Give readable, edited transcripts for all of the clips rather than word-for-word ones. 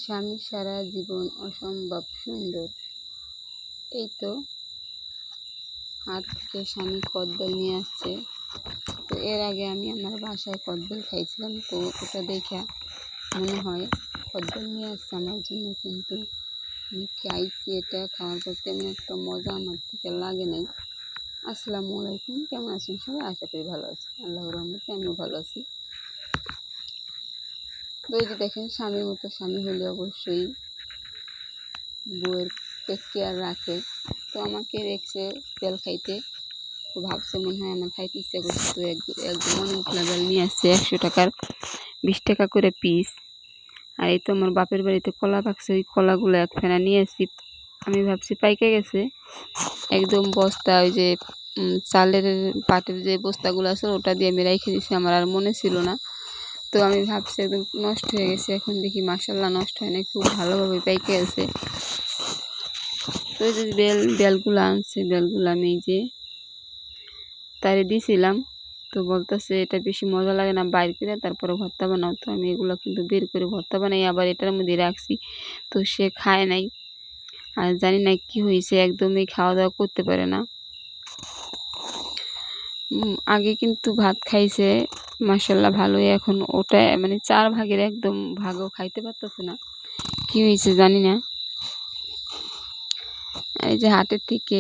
স্বামী সারা জীবন অসম্ভব সুন্দর। এই তো হাত থেকে স্বামী কদবেল নিয়ে আসছে। তো এর আগে আমি আমার বাসায় কদবেল খাইছিলাম, তো ওটা দেখে মনে হয় কদবেল নিয়ে আসছে আমার জন্য, কিন্তু আমি খাইছি, এটা খাওয়ার পর তেমন একটা মজা আমার থেকে লাগে নাই। আসসালামু আলাইকুম, কেমন আছেন সবাই? আশা করি ভালো আছি, আল্লাহর রহমতে আমিও ভালো আছি। তো এই যে দেখেন, স্বামীর মতো স্বামী হলে অবশ্যই বউয়ের টেক কেয়ার রাখে। তো আমাকে দেখছে বেল খাইতে, তো ভাবছে মনে হয় আমার খাইতে ইচ্ছা করছে, তো একদম অনেকগুলো বেল নিয়ে আসছে, 100 টাকার 20 টাকা করে পিস। আর এই তো আমার বাপের বাড়িতে কলা পাকছে, ওই কলাগুলো এক ফেনা নিয়ে আসছি। আমি ভাবছি পাইকে গেছে, একদম বস্তা, ওই যে চালের পাটের যে বস্তাগুলো আছে ওটা দিয়ে আমি রেখে দিয়েছি, আমার আর মনে ছিল না। তো আমি ভাবছি একদম নষ্ট হয়ে গেছে, এখন দেখি মাশাআল্লাহ নষ্ট হয় না, খুব ভালোভাবে পাইকে গেছে। তো এই যে বেলগুলো আনছে, বেলগুলো আমি এই যে তারে দিয়েছিলাম। তো বলতেছে এটা বেশি মজা লাগে না, বাইর করে তারপরে ভর্তা বানাও। তো আমি এগুলো কিন্তু বের করে ভর্তা বানাই, আবার এটার মধ্যে রাখছি। তো সে খায় নাই, আর জানি না কি হয়েছে, একদমই খাওয়া দাওয়া করতে পারে না। আগে কিন্তু ভাত খাইছে মাশাআল্লাহ ভালোই, এখন ওটা মানে 4 ভাগের একদম ভাগও খাইতে পারতেছে না, কি হয়েছে জানি না। এই যে হাটের থেকে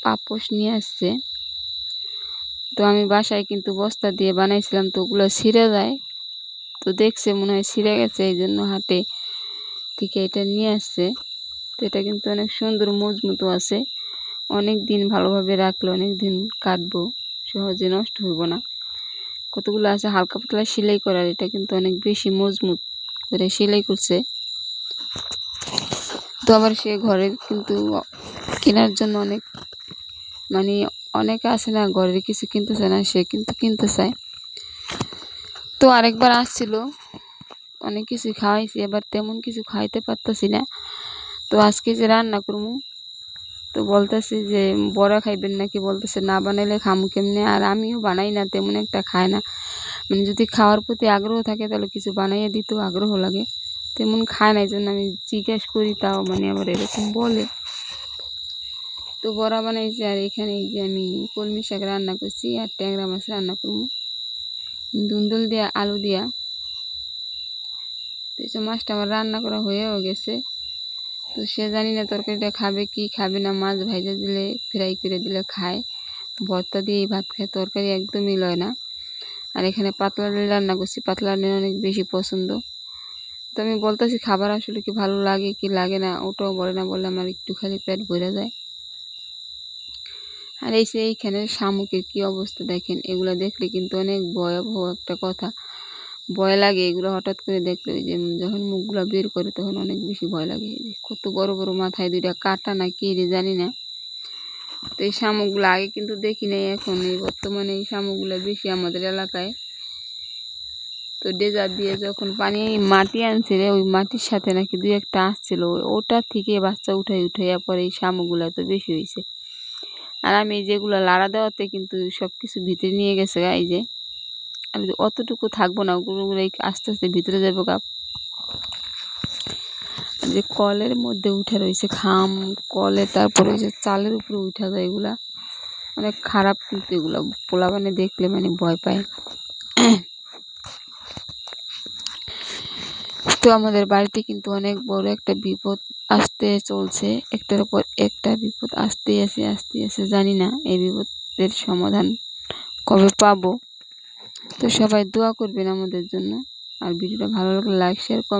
পাপোশ নিয়ে আসছে, তো আমি বাসায় কিন্তু বস্তা দিয়ে বানাইছিলাম, তো ওগুলো ছিঁড়ে যায়। তো দেখছে মনে হয় ছিঁড়ে গেছে, এই জন্য হাটে থেকে এটা নিয়ে আসছে। তো এটা কিন্তু অনেক সুন্দর মজবুতও আছে, অনেক দিন ভালোভাবে রাখলে অনেক দিন কাটবো, সহজে নষ্ট হইব না। কতগুলো আছে হালকা পাতলা সেলাই করার, এটা কিন্তু অনেক বেশি মজবুত করে সেলাই করছে। তো আবার সে ঘরের কিন্তু কেনার জন্য অনেক মানে অনেকে আছে না, ঘরের কিছু কিনতে চায় না, সে কিন্তু কিনতে চায়। তো আরেকবার আসছিল, অনেক কিছু খাওয়াইছি, এবার তেমন কিছু খাইতে পারতেছি না। তো আজকে যে রান্না করবো, তো বলতেছি যে বড়া খাইবেন নাকি, বলতেছে না বানাইলে খামু কেমনে, আর আমিও বানাই না, তেমন একটা খায় না। মানে যদি খাওয়ার প্রতি আগ্রহ থাকে তাহলে কিছু বানাইয়ে দিতেও আগ্রহ লাগে, তেমন খায় না, এই জন্য আমি জিজ্ঞেস করি, তাও মানে আবার এরকম বলে। তো বড়া বানাইছি, আর এখানে এই যে আমি কলমি শাক রান্না করছি, আর ট্যাংরা মাছ রান্না করবো দুন্দুল দিয়া আলু দিয়া। তো এই মাছটা আমার রান্না করা হয়েও গেছে। তো সে জানি না তরকারিটা খাবে কি খাবে না, মাছ ভাজা দিলে ফ্রাই করে দিলে খায়, ভর্তা দিয়েই ভাত খায়, তরকারি একদমই লয় না। আর এখানে পাতলা ডাল রান্না করছি, পাতলা ডাল অনেক বেশি পছন্দ। তো আমি বলতেছি খাবার আসলে কি ভালো লাগে কি লাগে না, ওটাও বলে না, বললে আমার একটু খালি পেট ভরে যায়। আর এইখানে শামুকের কি অবস্থা দেখেন, এগুলো দেখলে কিন্তু অনেক ভয়াবহ একটা কথা, ভয় লাগে এগুলো হঠাৎ করে দেখলে। ওই যে যখন মুখগুলো বের করে তখন অনেক বেশি ভয় লাগে। কত বড় বড় মাথায় 2টা কাটা না কি রে জানি না। তো এই শামুকগুলো আগে কিন্তু দেখি নাই, এখন এই বর্তমানে এই শামুকগুলো বেশি আমাদের এলাকায়। তো ডেজার দিয়ে যখন পানি মাটি আনছে রে, ওই মাটির সাথে নাকি 2-1টা আসছিল, ওটার থেকে বাচ্চা উঠাইয়া পরে এই শামুকগুলো তো বেশি হয়েছে। আর আমি যেগুলো লাড়া দেওয়াতে কিন্তু সব কিছু ভিতরে নিয়ে গেছে, এই যে আমি অতটুকু থাকবো না, ওগুলো আস্তে আস্তে ভিতরে যাবো গা। যে কলের মধ্যে উঠে রয়েছে খাম কলে, তারপরে ওই যে চালের উপরে উঠা যায়, এগুলা অনেক খারাপ, কিন্তু এগুলো পোলাপানে দেখলে মানে ভয় পায়। তো আমাদের বাড়িতে কিন্তু অনেক বড় একটা বিপদ আসতে চলছে, একটার পর একটা বিপদ আসতেই আছে, জানি না এই বিপদের সমাধান কবে পাবো। তো সবাই দোয়া করবেন আমাদের জন্য, আর ভিডিওটা ভালো লাগলে লাইক শেয়ার কমেন্ট